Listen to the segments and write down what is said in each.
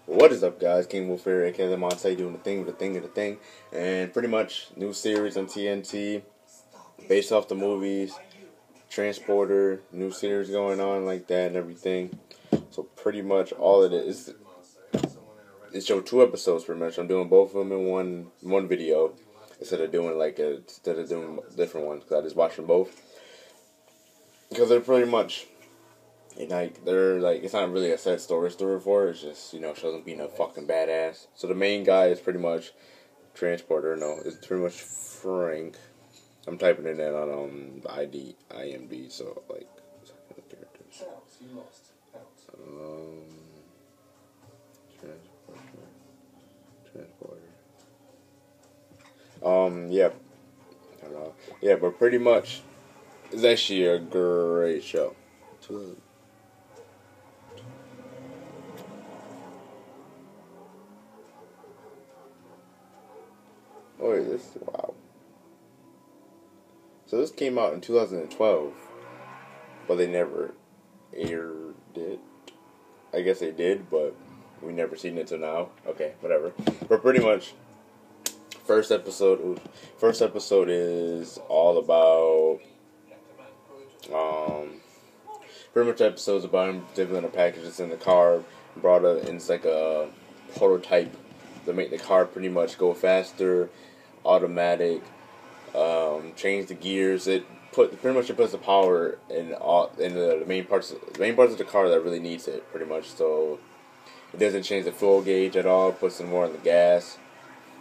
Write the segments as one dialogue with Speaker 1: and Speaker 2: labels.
Speaker 1: What is up, guys? King Wolf here, aka Monte, doing the thing, and pretty much new series on TNT, based off the movies, Transporter, new series going on like that and everything. So pretty much all of it is, it showed 2 episodes pretty much. I'm doing both of them in one video instead of doing different ones, because I just watch them both because they're pretty much. And they're it's not really a set story for it. It's just, shows them being a fucking badass. So the main guy is pretty much Transporter. No, it's pretty much Frank. I'm typing it in on IMDb. So characters. Transporter. Yeah. I don't know. Yeah, but pretty much, it's actually a great show. Oh, wow. So this came out in 2012, but they never aired it. I guess they did, but we never seen it till now. Okay, whatever. But pretty much, first episode is all about, pretty much episodes about him delivering a package that's in the car, brought up, and it's like a prototype to make the car pretty much go faster, automatic, change the gears. It puts the power in the main parts of the car that really needs it, pretty much. So it doesn't change the fuel gauge at all. It puts in more on the gas,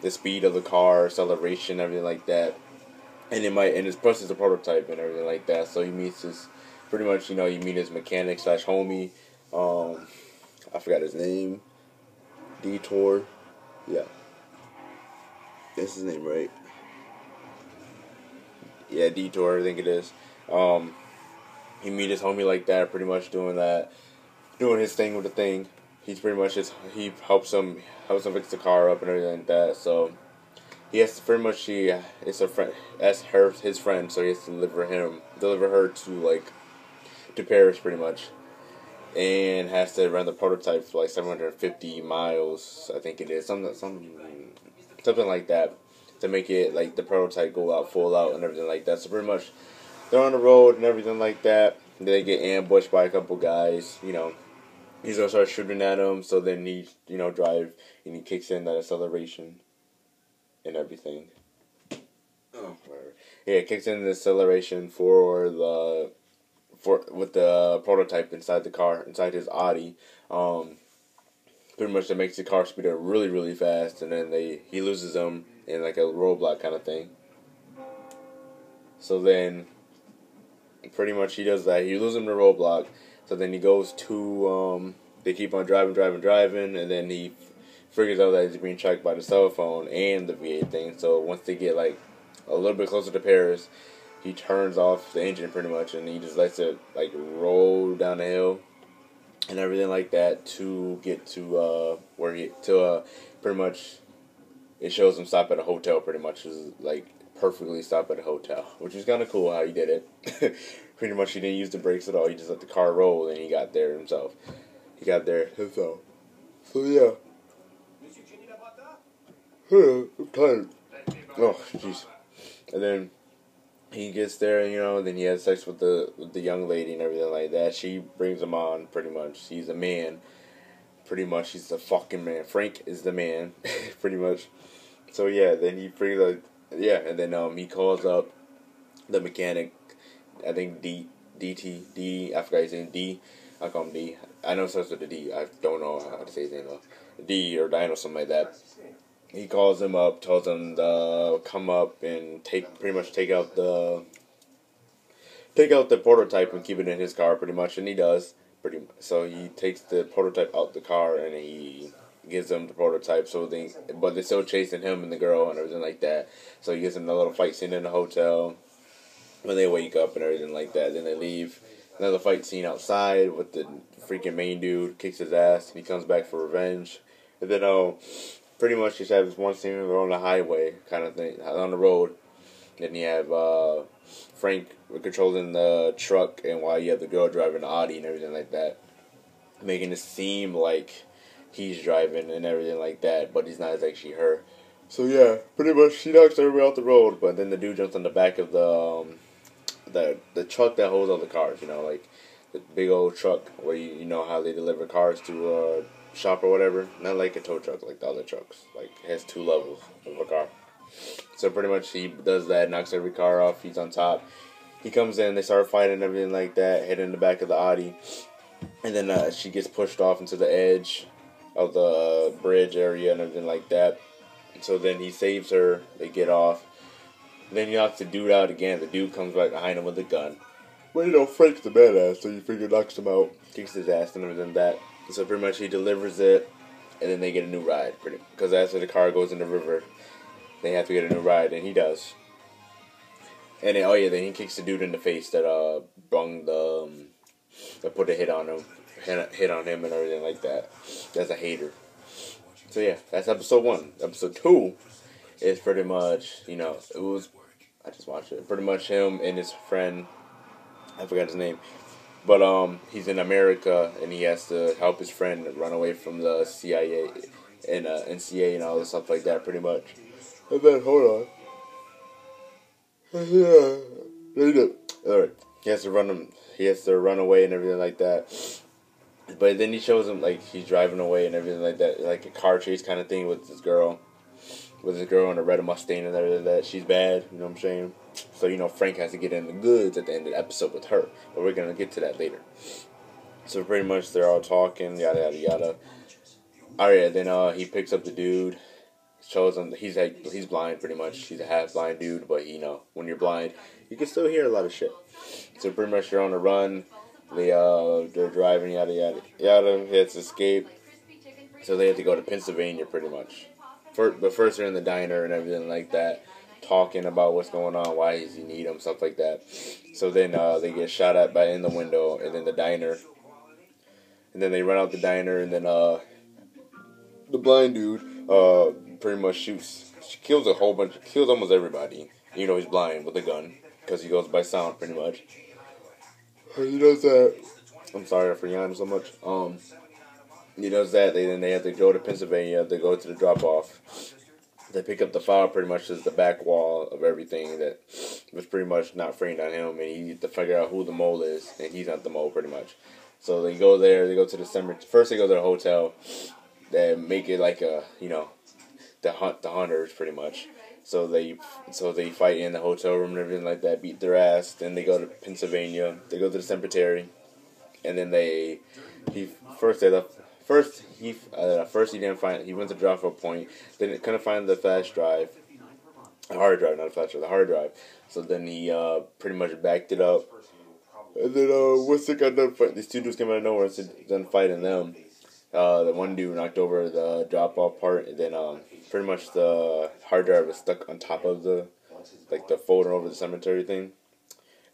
Speaker 1: the speed of the car, acceleration, everything like that. And it's plus it's a prototype and everything like that. So he meets his you meet his mechanic / homie. I forgot his name. Detour. Yeah. That's his name, right? Yeah, Detour, I think it is. He meet his homie like that, pretty much doing his thing with the thing. He's pretty much he helps him fix the car up and everything like that. So he has to pretty much it's a friend, that's his friend, so he has to deliver her to Paris pretty much, and has to run the prototype for 750 miles, I think it is, something like that, to make it the prototype go out full out and everything like that. So pretty much they're on the road and everything like that. They get ambushed by a couple guys. He's gonna start shooting at him. So then he drive, and he kicks in that acceleration and everything. Oh, whatever. Yeah, it kicks in the acceleration with the prototype inside the car, inside his Audi. Pretty much that makes the car speed up really, really fast, and then he loses them in a roadblock kind of thing. So then, pretty much he does that. He loses them in the roadblock. So then he goes to they keep on driving, and then he figures out that he's being tracked by the cell phone and the V8 thing. So once they get a little bit closer to Paris, he turns off the engine pretty much, and he just lets it roll down the hill and everything like that to get to pretty much it shows him stop at a hotel. Pretty much is perfectly stop at a hotel, which is kind of cool how he did it. Pretty much he didn't use the brakes at all. He just let the car roll, and he got there himself. So yeah. I'm tired. Oh jeez. And then he gets there, then he has sex with the young lady and everything like that. She brings him on, pretty much. He's a man. Pretty much, he's the fucking man. Frank is the man, pretty much. So yeah, then he brings and then he calls up the mechanic. I think D. I forgot his name. D. I call him D. I know it starts with a D. I don't know how to say his name though. D or Dino, something like that. He calls him up, tells him to come up and take out the prototype and keep it in his car, pretty much, and he does. So he takes the prototype out the car and he gives them the prototype. But they're still chasing him and the girl and everything like that. So he gives them a little fight scene in the hotel when they wake up and everything like that. Then they leave. Another fight scene outside with the freaking main dude, kicks his ass, and he comes back for revenge. And then pretty much just have this one scene where they're on the highway kind of thing, on the road. Then you have Frank controlling the truck, and while you have the girl driving the Audi and everything like that, making it seem like he's driving and everything like that, but he's not, it's actually her. So yeah, pretty much she knocks everybody off the road, but then the dude jumps on the back of the truck that holds all the cars, like the big old truck where you know how they deliver cars to shop or whatever. Not like a tow truck like the other trucks. Like it has 2 levels of a car. So pretty much he does that, knocks every car off, he's on top. He comes in, they start fighting and everything like that, hitting the back of the Audi. And then she gets pushed off into the edge of the bridge area and everything like that. So then he saves her, they get off. Then he knocks the dude out again. The dude comes right behind him with a gun. Well, Frank's the badass, so you figure knocks him out, kicks his ass and everything like that. So pretty much he delivers it, and then they get a new ride. Because after the car goes in the river, they have to get a new ride, and he does. And then, then he kicks the dude in the face that that put a hit on him and everything like that. That's a hater. So yeah, that's episode 1. Episode 2 is pretty much, I just watched it. Pretty much him and his friend, I forgot his name, but he's in America and he has to help his friend run away from the CIA and NCA and all this stuff like that, pretty much. And then hold on, all right, he has to run away and everything like that. But then he shows him like he's driving away and everything like that, like a car chase kind of thing with this girl in a red Mustang and everything like that. She's bad, you know what I'm saying? So Frank has to get in the goods at the end of the episode with her, but we're gonna get to that later. So pretty much they're all talking, yada yada yada. All right, then he picks up the dude, shows him he's blind pretty much. He's a half blind dude, but when you're blind, you can still hear a lot of shit. So pretty much they're on the run. They're driving, yada yada yada. He has to escape, so they have to go to Pennsylvania, pretty much. But first they're in the diner and everything like that, talking about what's going on, why does he need him, stuff like that. So then they get shot at in the window, and then the diner, and then they run out the diner, and then the blind dude pretty much kills almost everybody. He's blind with a gun because he goes by sound, pretty much. He does that. I'm sorry for yawning so much. He does that. Then they have to go to Pennsylvania. They go to the drop off. They pick up the file. Pretty much as the back wall of everything that was pretty much not framed on him, and he needs to figure out who the mole is, and he's not the mole, pretty much. So they go there. They go to the cemetery. First, they go to the hotel. They make it like the hunters, pretty much. So they fight in the hotel room and everything like that, beat their ass. Then they go to Pennsylvania. They go to the cemetery, and then he didn't find. He went to drop a point. Then couldn't find the flash drive, the hard drive, not a flash drive, the hard drive. So then he pretty much backed it up. And then once they got done fighting, these 2 dudes came out of nowhere and done fighting them. The one dude knocked over the drop off part, and then pretty much the hard drive was stuck on top of the folder over the cemetery thing.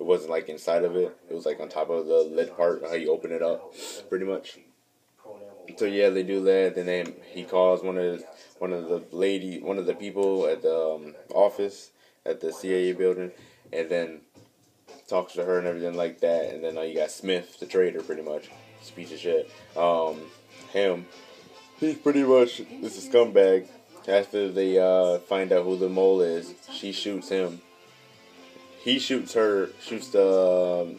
Speaker 1: It wasn't like inside of it. It was like on top of the lid part, how you open it up, pretty much. So yeah, they do that. Then he calls one of the people at the office at the CIA building, and then talks to her and everything like that. And then you got Smith, the traitor, pretty much, piece of shit. He's pretty much this a scumbag. After they find out who the mole is, she shoots him. He shoots the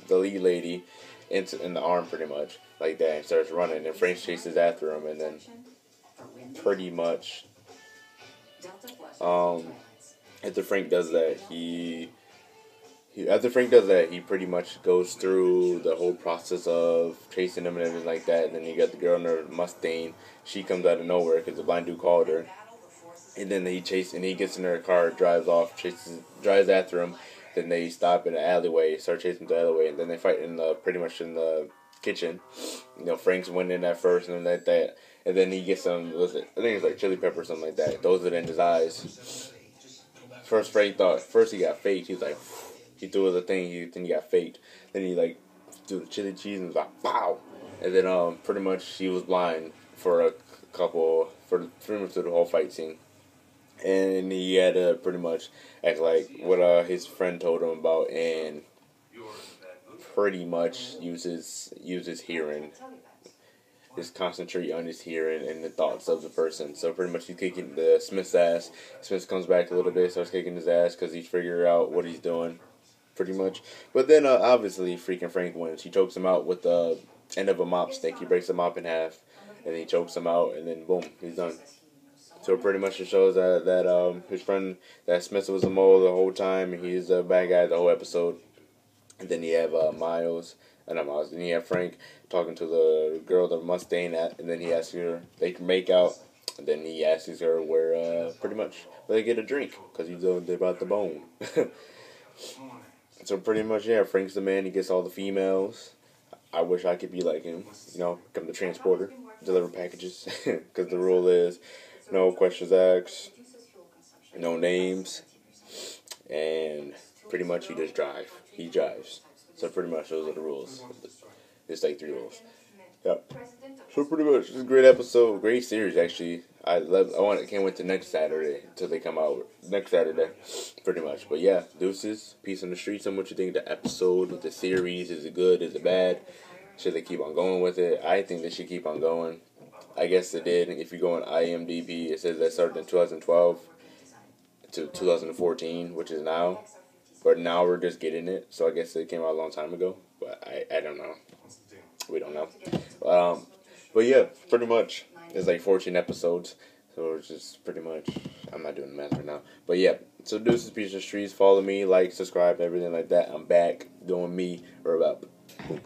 Speaker 1: lead lady in the arm, pretty much, like that, and starts running, and Frank chases after him, and then pretty much after Frank does that, he pretty much goes through the whole process of chasing him and everything like that. And then you got the girl in her Mustang. She comes out of nowhere because the blind dude called her. And then he gets in her car, drives after him. Then they stop in an alleyway, start chasing the alleyway, and then they fight pretty much in the kitchen. Frank's winning at first and like that. And then he gets some, I think it's like chili pepper or something like that. Throws it in his eyes. First he got faked. He's like, he threw the thing, then he got faked. Then he threw the chili cheese and was like, wow. And then pretty much he was blind for pretty much through the whole fight scene. And he had to pretty much act like what his friend told him about, and pretty much use his hearing. just concentrate on his hearing and the thoughts of the person. So pretty much he's kicking the Smith's ass. Smith comes back a little bit, starts kicking his ass because he's figuring out what he's doing, pretty much. But then obviously freaking Frank wins. He chokes him out with the end of a mop stick. He breaks the mop in half, and then he chokes him out, and then boom, he's done. So pretty much it shows that his friend, that Smith was a mole the whole time, and he's a bad guy the whole episode. And then you have Miles, not Miles, then you have Frank talking to the girl, the Mustang, and then he asks her, they can make out, and then he asks her where, pretty much, where they get a drink, because he's about the bone. So pretty much, yeah, Frank's the man, he gets all the females. I wish I could be like him, become the transporter, deliver packages, because the rule is, no questions asked, no names, and pretty much he just drive. He drives. So pretty much those are the rules. It's like 3 rules. Yep. So pretty much it's a great episode, great series actually. Can't wait to next Saturday until they come out next Saturday, pretty much. But yeah, deuces, peace on the streets. And what you think of the episode, the series? Is it good? Is it bad? Should they keep on going with it? I think they should keep on going. I guess they did. If you go on IMDb, it says that started in 2012 to 2014, which is now. But now we're just getting it. So I guess it came out a long time ago. But I don't know. We don't know. But yeah, pretty much. It's like 14 episodes. So it's just pretty much. I'm not doing the math right now. But yeah. So deuces, peace on the streets. Follow me, like, subscribe, everything like that. I'm back doing me. We're about. Boom.